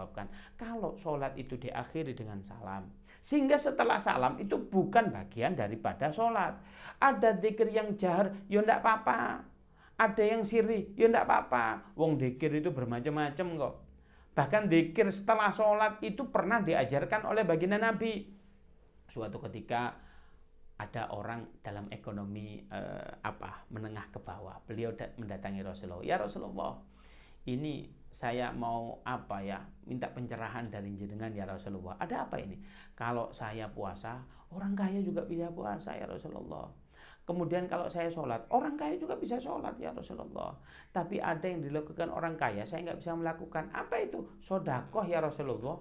jawabkan. Kalau sholat itu diakhiri dengan salam, sehingga setelah salam itu bukan bagian daripada sholat. Ada zikir yang jahar, ya enggak apa-apa. Ada yang sirri, ya enggak apa-apa. Wong zikir itu bermacam-macam kok. Bahkan zikir setelah sholat itu pernah diajarkan oleh baginda Nabi. Suatu ketika ada orang dalam ekonomi menengah ke bawah. Beliau mendatangi Rasulullah. Ya Rasulullah, ini saya mau minta pencerahan dari jenengan ya Rasulullah. Ada apa ini? Kalau saya puasa, orang kaya juga bisa puasa ya Rasulullah. Kemudian kalau saya sholat, orang kaya juga bisa sholat ya Rasulullah. Tapi ada yang dilakukan orang kaya, saya nggak bisa melakukan. Apa itu? Sodakoh ya Rasulullah.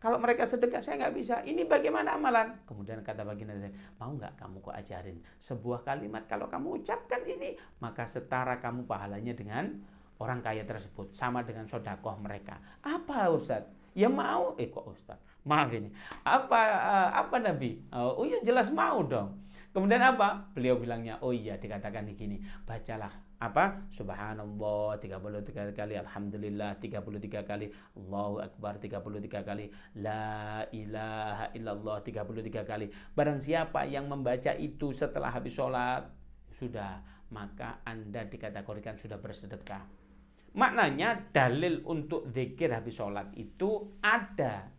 Kalau mereka sedekah, saya nggak bisa. Ini bagaimana amalan? Kemudian kata baginda, mau nggak kamu kok ajarin sebuah kalimat, kalau kamu ucapkan ini, maka setara kamu pahalanya dengan orang kaya tersebut, sama dengan sodakoh mereka. Apa Ustaz? Ya mau. Kok Ustaz? Maaf ini. Apa Nabi? Oh iya jelas mau dong. Kemudian apa? Beliau bilangnya, oh iya dikatakan begini, bacalah Subhanallah 33 kali, Alhamdulillah 33 kali, Allahu Akbar 33 kali, La ilaha illallah 33 kali. Barang siapa yang membaca itu setelah habis sholat, sudah, maka Anda dikategorikan sudah bersedekah. Maknanya dalil untuk zikir habis sholat itu ada.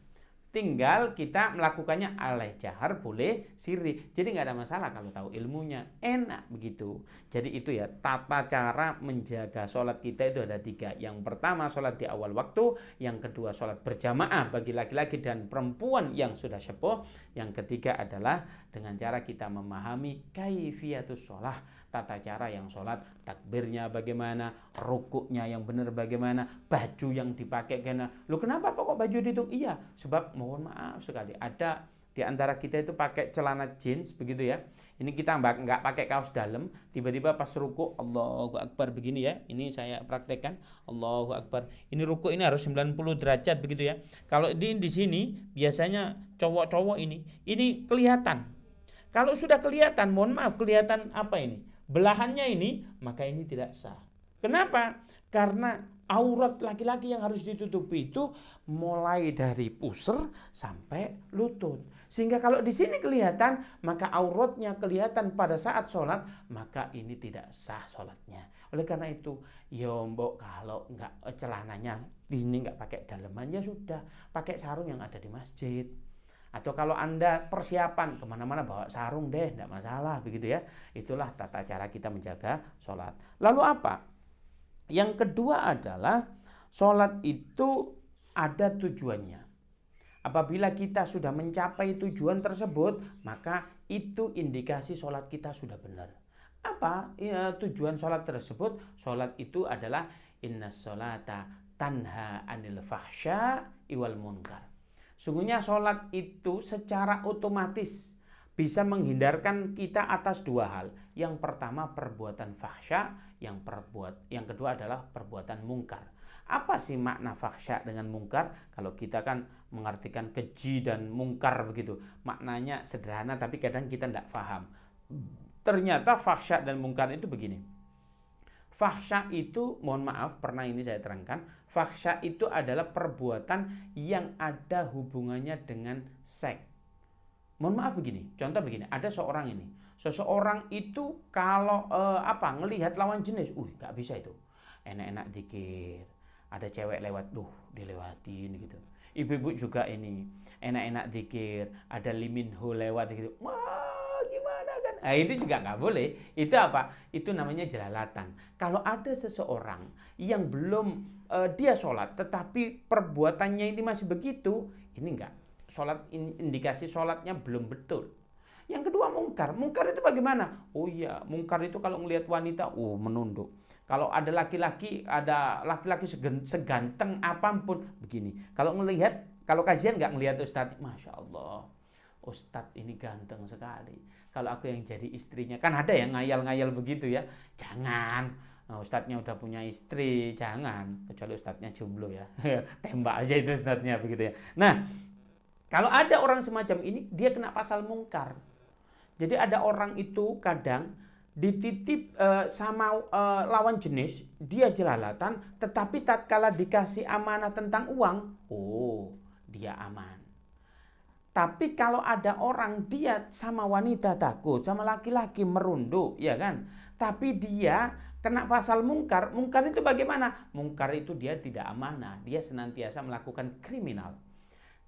Tinggal kita melakukannya alih jahar, boleh sirri. Jadi nggak ada masalah kalau tahu ilmunya. Enak begitu. Jadi itu ya, tata cara menjaga sholat kita itu ada 3. Yang pertama sholat di awal waktu. Yang kedua sholat berjamaah bagi laki-laki dan perempuan yang sudah sepuh. Yang ketiga adalah dengan cara kita memahami kaifiyatus sholah, tata cara yang sholat, takbirnya bagaimana, rukuknya yang benar bagaimana, baju yang dipakai karena, lu kenapa kok baju dihitung? Iya, sebab mohon maaf sekali, ada di antara kita itu pakai celana jeans begitu ya. Ini kita nggak pakai kaos dalam, tiba-tiba pas rukuk Allahu Akbar begini ya. Ini saya praktekkan Allahu Akbar. Ini rukuk ini harus 90 derajat begitu ya. Kalau di sini biasanya cowok-cowok ini kelihatan. Kalau sudah kelihatan, mohon maaf, kelihatan apa ini? Belahannya ini, maka ini tidak sah. Kenapa? Karena aurat laki-laki yang harus ditutupi itu mulai dari pusar sampai lutut. Sehingga kalau di sini kelihatan, maka auratnya kelihatan pada saat sholat, maka ini tidak sah sholatnya. Oleh karena itu, ya mbok kalau nggak celananya ini nggak pakai daleman, ya sudah pakai sarung yang ada di masjid. Atau kalau Anda persiapan kemana-mana bawa sarung deh, tidak masalah begitu ya. Itulah tata cara kita menjaga sholat. Lalu apa? Yang kedua adalah sholat itu ada tujuannya. Apabila kita sudah mencapai tujuan tersebut, maka itu indikasi sholat kita sudah benar. Apa tujuan sholat tersebut? Sholat itu adalah innas sholata tanha anil fahsya iwal munkar. Sungguhnya sholat itu secara otomatis bisa menghindarkan kita atas 2 hal. Yang pertama perbuatan fahsya, yang kedua adalah perbuatan mungkar. Apa sih makna fahsya dengan mungkar? Kalau kita kan mengartikan keji dan mungkar begitu. Maknanya sederhana tapi kadang kita tidak paham. Ternyata fahsya dan mungkar itu begini. Fahsya itu, mohon maaf, pernah ini saya terangkan, fahsya itu adalah perbuatan yang ada hubungannya dengan seks. Mohon maaf begini, contoh begini, ada seseorang itu kalau ngelihat lawan jenis, nggak bisa itu, enak-enak dikir, ada cewek lewat, dilewatin gitu. Ibu-ibu juga ini, enak-enak dikir, ada liminho lewat gitu, wah gimana kan? Itu juga nggak boleh. Itu apa? Itu namanya jelalatan. Kalau ada seseorang yang belum dia sholat, tetapi perbuatannya ini masih begitu, ini enggak. Sholat, indikasi sholatnya belum betul. Yang kedua mungkar. Mungkar itu bagaimana? Oh iya, mungkar itu kalau melihat wanita, menunduk. Kalau ada laki-laki seganteng apapun, begini. Kalau kajian nggak ngelihat Ustadz, Masya Allah, Ustadz ini ganteng sekali. Kalau aku yang jadi istrinya, kan ada yang ngayal-ngayal begitu ya. Jangan, Ustadznya udah punya istri, jangan. Kecuali Ustadznya jomblo ya. Tembak aja itu Ustadznya begitu ya. Nah, kalau ada orang semacam ini, dia kena pasal mungkar. Jadi ada orang itu kadang dititip sama lawan jenis, dia jelalatan, tetapi tatkala dikasih amanah tentang uang, oh dia aman. Tapi kalau ada orang dia sama wanita takut, sama laki-laki merunduk, ya kan? Tapi dia kena pasal mungkar. Mungkar itu bagaimana? Mungkar itu dia tidak amanah, dia senantiasa melakukan kriminal.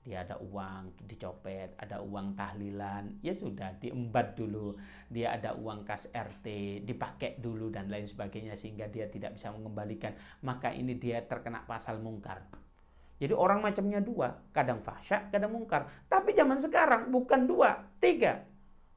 Dia ada uang dicopet, ada uang tahlilan, ya sudah diembat dulu. Dia ada uang kas RT, dipakai dulu dan lain sebagainya sehingga dia tidak bisa mengembalikan. Maka ini dia terkena pasal mungkar. Jadi orang macamnya dua, kadang fahsya, kadang mungkar. Tapi zaman sekarang bukan dua, tiga.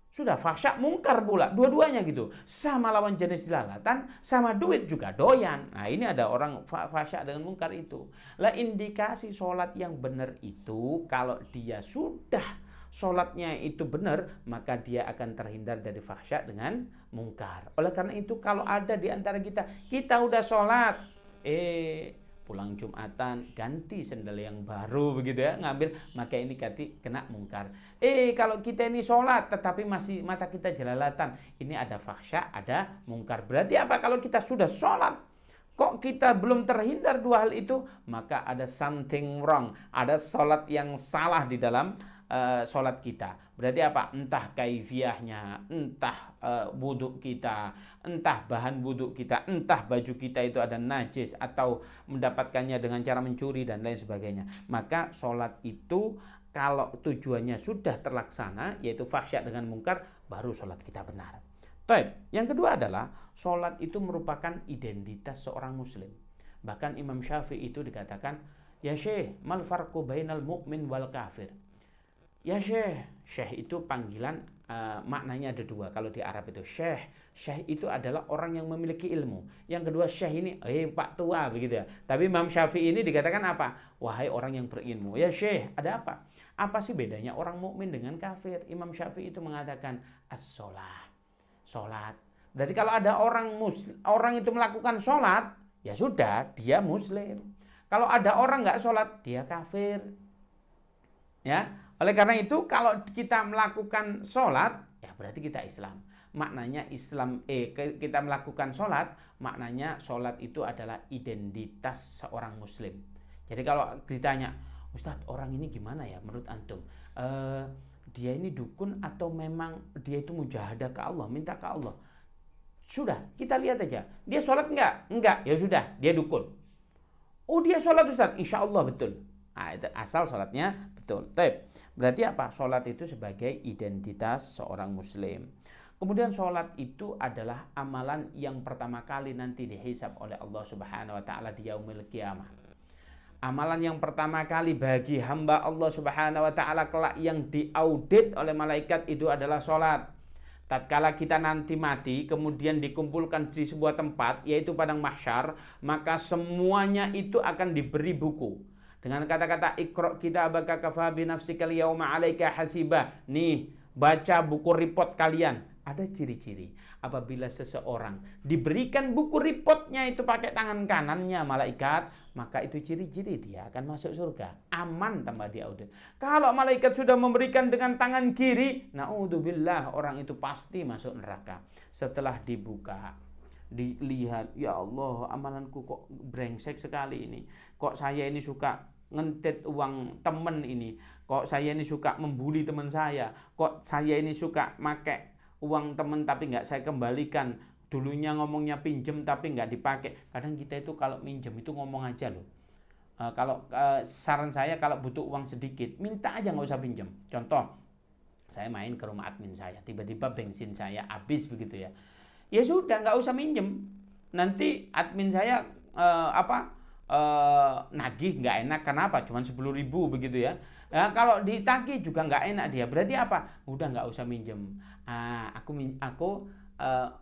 Sudah fahsya, mungkar pula, dua-duanya gitu. Sama lawan jenis jelalatan, sama duit juga doyan. Nah ini ada orang fahsya dengan mungkar itu. Lah indikasi sholat yang benar itu, kalau dia sudah sholatnya itu benar, maka dia akan terhindar dari fahsya dengan mungkar. Oleh karena itu kalau ada di antara kita udah sholat, pulang Jumatan ganti sendal yang baru begitu ya, ngambil, maka ini kena mungkar. Kalau kita ini sholat tetapi masih mata kita jelalatan, ini ada fahsya, ada mungkar. Berarti apa? Kalau kita sudah sholat kok kita belum terhindar dua hal itu, maka ada something wrong, ada sholat yang salah di dalam sholat kita. Berarti apa? Entah kaifiahnya, entah wudhu kita, entah bahan wudhu kita, entah baju kita itu ada najis atau mendapatkannya dengan cara mencuri dan lain sebagainya. Maka sholat itu kalau tujuannya sudah terlaksana, yaitu fahsya dengan mungkar, baru sholat kita benar. Baik, yang kedua adalah sholat itu merupakan identitas seorang muslim. Bahkan Imam Syafi'i itu dikatakan, ya syekh, mal farqu bainal mu'min wal kafir. Ya syekh, syekh itu panggilan maknanya ada dua. Kalau di Arab itu syekh itu adalah orang yang memiliki ilmu. Yang kedua syekh ini, pak tua begitu ya. Tapi Imam Syafi'i ini dikatakan apa? Wahai orang yang berilmu. Ya syekh, ada apa? Apa sih bedanya orang mukmin dengan kafir? Imam Syafi'i itu mengatakan as-sholat. Sholat. Berarti kalau ada orang itu melakukan sholat, ya sudah, dia muslim. Kalau ada orang nggak sholat, dia kafir. Ya. Oleh karena itu kalau kita melakukan sholat, ya berarti kita Islam. Maknanya Islam, kita melakukan sholat, maknanya sholat itu adalah identitas seorang muslim. Jadi kalau ditanya, Ustadz orang ini gimana ya menurut antum? Dia ini dukun atau memang dia itu mujahadah ke Allah, minta ke Allah? Sudah, kita lihat aja. Dia sholat enggak? Enggak, ya sudah, dia dukun. Oh dia sholat Ustadz, insya Allah betul. Nah, itu asal sholatnya betul. Berarti apa? Sholat itu sebagai identitas seorang muslim. Kemudian sholat itu adalah amalan yang pertama kali nanti dihisab oleh Allah Subhanahu wa taala di yaumil qiyamah. Amalan yang pertama kali bagi hamba Allah Subhanahu wa taala kelak yang diaudit oleh malaikat itu adalah sholat. Tatkala kita nanti mati kemudian dikumpulkan di sebuah tempat yaitu padang mahsyar, maka semuanya itu akan diberi buku. Dengan kata-kata Iqra kitabaka kafa bi nafsikal yauma 'alaika hasiba. Nih, baca buku report kalian. Ada ciri-ciri. Apabila seseorang diberikan buku reportnya itu pakai tangan kanannya malaikat, maka itu ciri-ciri dia akan masuk surga. Aman tanpa diaudit. Kalau malaikat sudah memberikan dengan tangan kiri, naudzubillah, orang itu pasti masuk neraka. Setelah dibuka, dilihat, ya Allah, amalanku kok brengsek sekali ini. Kok saya ini suka ngentit uang temen ini, kok saya ini suka membuli teman saya, kok saya ini suka make uang temen tapi nggak saya kembalikan, dulunya ngomongnya pinjem tapi nggak dipakai. Kadang kita itu kalau minjem itu ngomong aja loh. Kalau saran saya kalau butuh uang sedikit, minta aja nggak usah pinjem. Contoh, saya main ke rumah admin saya, tiba-tiba bensin saya habis begitu ya. Ya sudah nggak usah minjem. Nanti admin saya nagih nggak enak, kenapa? Cuman 10.000 begitu ya. Kalau ditagih juga nggak enak dia. Berarti apa? Udah nggak usah minjem. Aku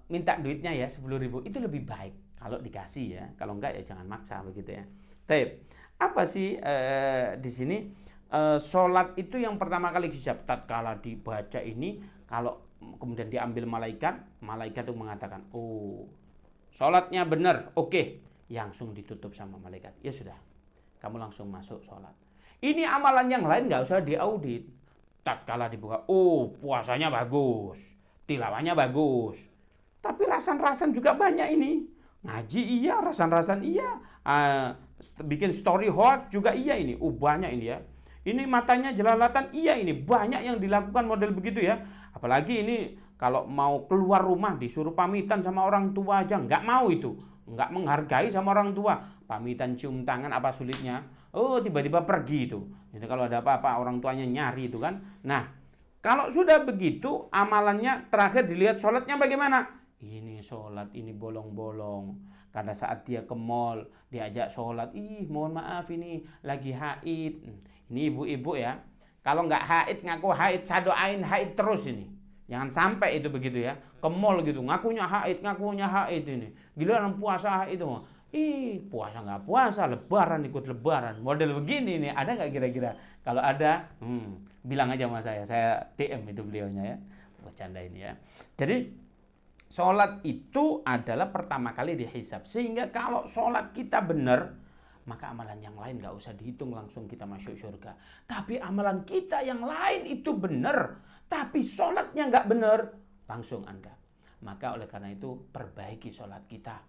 minta duitnya ya 10.000. Itu lebih baik kalau dikasih ya. Kalau enggak ya jangan maksa begitu ya. Tapi apa sih di sini sholat itu yang pertama kali hisab tatkala dibaca ini, kalau kemudian diambil malaikat itu mengatakan, oh sholatnya benar, oke. Langsung ditutup sama malaikat. Ya sudah, kamu langsung masuk sholat. Ini amalan yang lain nggak usah diaudit. Tatkala dibuka, oh puasanya bagus, tilawahnya bagus. Tapi rasan-rasan juga banyak ini. Ngaji iya, rasan-rasan iya. Bikin story hoax juga iya ini. Banyak ini ya. Ini matanya jelalatan, iya ini. Banyak yang dilakukan model begitu ya. Apalagi ini kalau mau keluar rumah disuruh pamitan sama orang tua aja. Nggak mau itu. Nggak menghargai sama orang tua. Pamitan cium tangan apa sulitnya. Oh tiba-tiba pergi itu. Jadi kalau ada apa-apa orang tuanya nyari itu kan. Nah kalau sudah begitu amalannya terakhir dilihat sholatnya bagaimana. Ini sholat ini bolong-bolong. Karena saat dia ke mall diajak sholat, mohon maaf ini lagi haid. Ini ibu-ibu ya, kalau nggak haid ngaku haid, sadoain haid terus ini. Jangan sampai itu begitu ya, ke mall gitu, ngakunya haid ini. Giliran puasa haid itu. Puasa nggak puasa, lebaran ikut lebaran. Model begini nih, ada nggak kira-kira? Kalau ada, bilang aja sama saya DM itu beliaunya ya. Bercanda ini ya. Jadi, sholat itu adalah pertama kali dihisab. Sehingga kalau sholat kita benar, maka amalan yang lain gak usah dihitung, langsung kita masuk surga. Tapi amalan kita yang lain itu benar, tapi sholatnya gak benar, langsung Anda. Maka oleh karena itu perbaiki sholat kita.